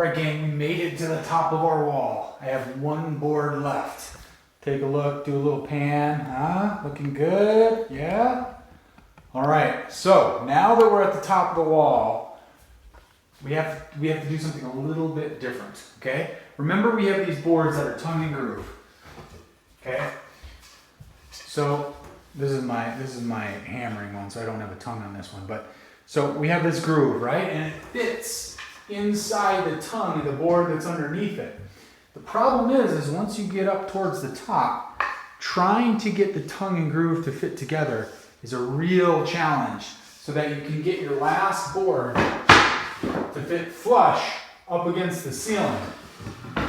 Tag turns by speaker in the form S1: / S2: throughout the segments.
S1: right, gang, we made it to the top of our wall. I have one board left. Take a look, do a little pan, huh? Looking good, yeah? All right, so now that we're at the top of the wall, we have to do something a little bit different, okay? Remember, we have these boards that are tongue and groove, okay? So this is my hammering one, so I don't have a tongue on this one, but so we have this groove, right? And it fits inside the tongue of the board that's underneath it. The problem is once you get up towards the top, trying to get the tongue and groove to fit together is a real challenge so that you can get your last board to fit flush up against the ceiling.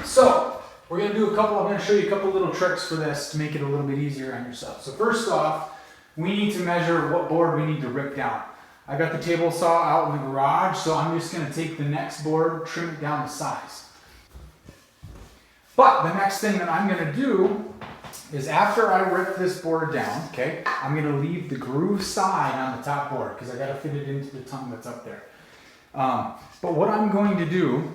S1: So we're going to do I'm going to show you a couple little tricks for this to make it a little bit easier on yourself. So first off, we need to measure what board we need to rip down. I got the table saw out in the garage, so I'm just going to take the next board, trim it down to size. But the next thing that I'm going to do is after I rip this board down, okay, I'm going to leave the groove side on the top board because I got to fit it into the tongue that's up there. But what I'm going to do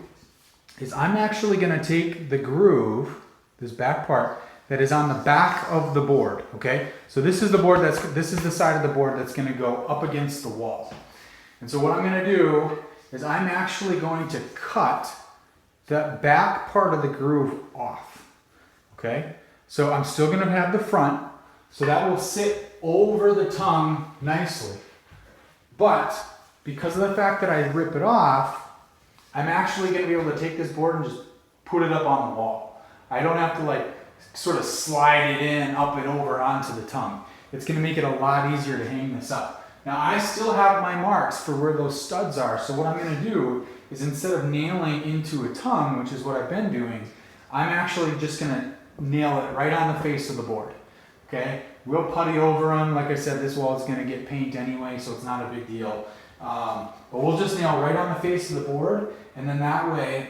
S1: is I'm actually going to take the groove, this back part, that is on the back of the board, okay? So this is the board this is the side of the board that's going to go up against the wall. And so what I'm going to do is I'm actually going to cut the back part of the groove off, okay? So I'm still going to have the front, so that will sit over the tongue nicely. But because of the fact that I rip it off, I'm actually going to be able to take this board and just put it up on the wall. I don't have to like sort of slide it in up and over onto the tongue. It's going to make it a lot easier to hang this up. Now I still have my marks for where those studs are, so what I'm going to do is instead of nailing into a tongue, which is what I've been doing, I'm actually just going to nail it right on the face of the board. Okay? We'll putty over them. Like I said, this wall is going to get paint anyway, so it's not a big deal. But we'll just nail right on the face of the board, and then that way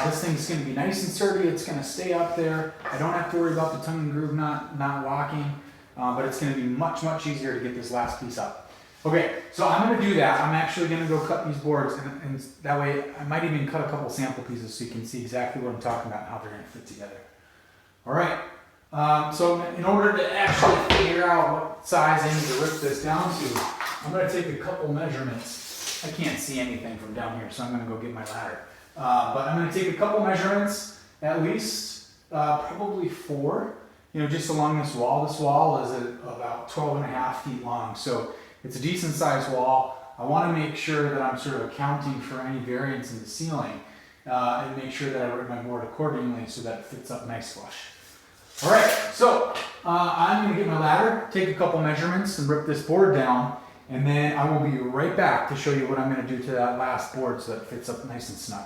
S1: this thing's going to be nice and sturdy. It's going to stay up there. I don't have to worry about the tongue and groove not locking, but it's going to be much, much easier to get this last piece up. Okay, so I'm going to do that. I'm actually going to go cut these boards, and that way I might even cut a couple sample pieces so you can see exactly what I'm talking about and how they're going to fit together. All right, so in order to actually figure out what size I need to rip this down to, I'm going to take a couple measurements. I can't see anything from down here, so I'm going to go get my ladder. But I'm going to take a couple measurements, at least probably 4, just along this wall. This wall is about 12.5 feet long, so it's a decent sized wall. I want to make sure that I'm sort of accounting for any variance in the ceiling and make sure that I rip my board accordingly so that it fits up nice flush. All right, so I'm going to get my ladder, take a couple measurements and rip this board down, and then I will be right back to show you what I'm going to do to that last board so that it fits up nice and snug.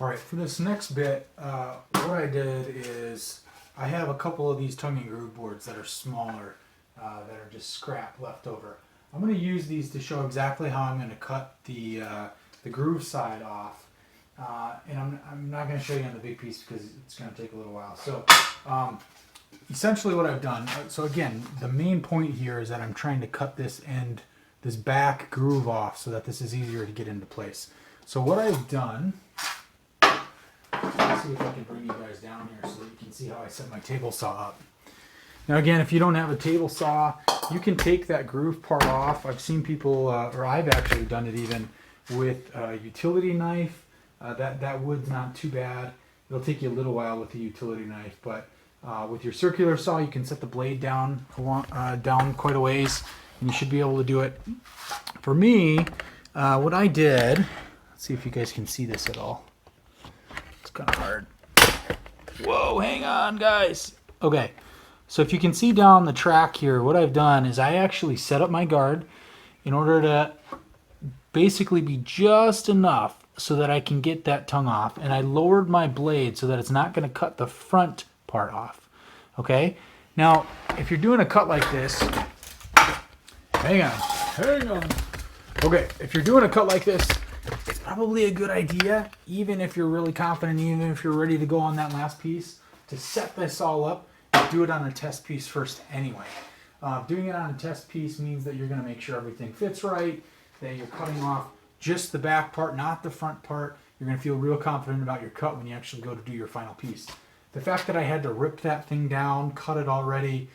S1: All right, for this next bit, what I did is I have a couple of these tongue and groove boards that are smaller, that are just scrap left over. I'm going to use these to show exactly how I'm going to cut the groove side off. And I'm not going to show you on the big piece because it's going to take a little while. So essentially what I've done, so again, the main point here is that I'm trying to cut this back groove off so that this is easier to get into place. So what I've done, let's see if I can bring you guys down here so that you can see how I set my table saw up. Now again, if you don't have a table saw, you can take that groove part off. I've seen people, or I've actually done it even with a utility knife. That wood's not too bad. It'll take you a little while with the utility knife, but with your circular saw, you can set the blade down quite a ways, and you should be able to do it. For me, what I did, let's see if you guys can see this at all. It's kind of hard. Whoa, hang on, guys. Okay, so if you can see down the track here, what I've done is I actually set up my guard in order to basically be just enough so that I can get that tongue off, and I lowered my blade so that it's not going to cut the front part off. Okay, now if you're doing a cut like this, hang on. Okay, if you're doing a cut like this, it's probably a good idea, even if you're really confident, even if you're ready to go on that last piece, to set this all up and do it on a test piece first anyway. Doing it on a test piece means that you're going to make sure everything fits right, that you're cutting off just the back part, not the front part. You're going to feel real confident about your cut when you actually go to do your final piece. The fact that I had to rip that thing down, cut it already,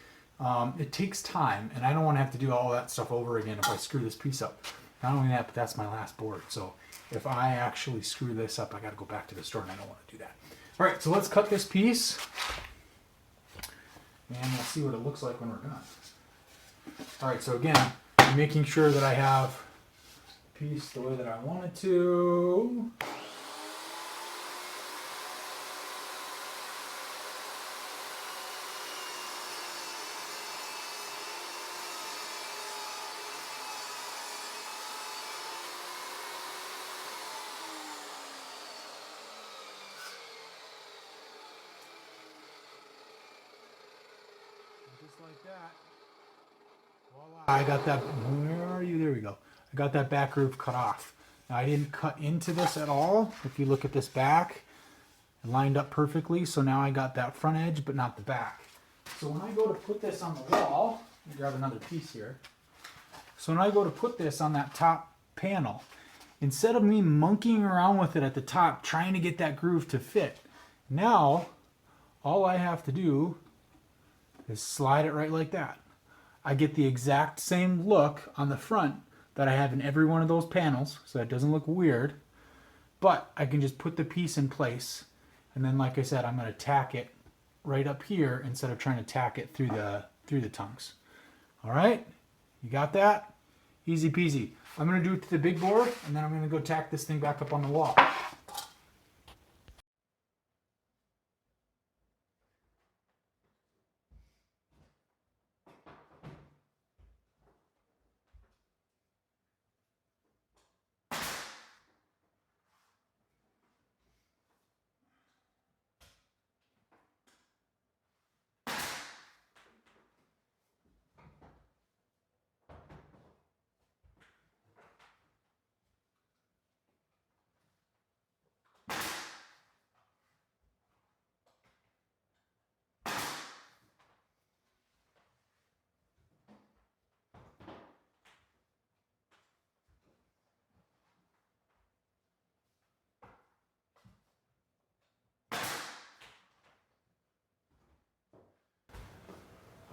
S1: it takes time, and I don't want to have to do all that stuff over again if I screw this piece up. Not only that, but that's my last board. So if I actually screw this up, I got to go back to the store, and I don't want to do that. All right, so let's cut this piece, and we'll see what it looks like when we're done. All right, so again, I'm making sure that I have the piece the way that I want it to. Just like that. Voila. I got that. Where are you? There we go. I got that back groove cut off. Now I didn't cut into this at all. If you look at this back, it lined up perfectly. So now I got that front edge, but not the back. So when I go to put this on the wall, let me grab another piece here. So when I go to put this on that top panel, instead of me monkeying around with it at the top, trying to get that groove to fit, now all I have to do is slide it right like that. I get the exact same look on the front that I have in every one of those panels, so it doesn't look weird, but I can just put the piece in place, and then like I said, I'm going to tack it right up here instead of trying to tack it through the tongues. All right, you got that? Easy peasy. I'm going to do it to the big board, and then I'm going to go tack this thing back up on the wall.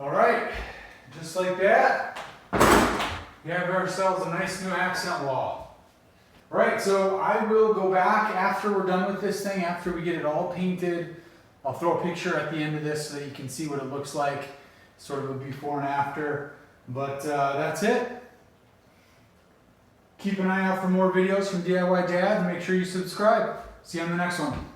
S1: All right, just like that, we have ourselves a nice new accent wall. All right, so I will go back after we're done with this thing, after we get it all painted. I'll throw a picture at the end of this so that you can see what it looks like, sort of a before and after. But that's it. Keep an eye out for more videos from DIY Dad, and make sure you subscribe. See you on the next one.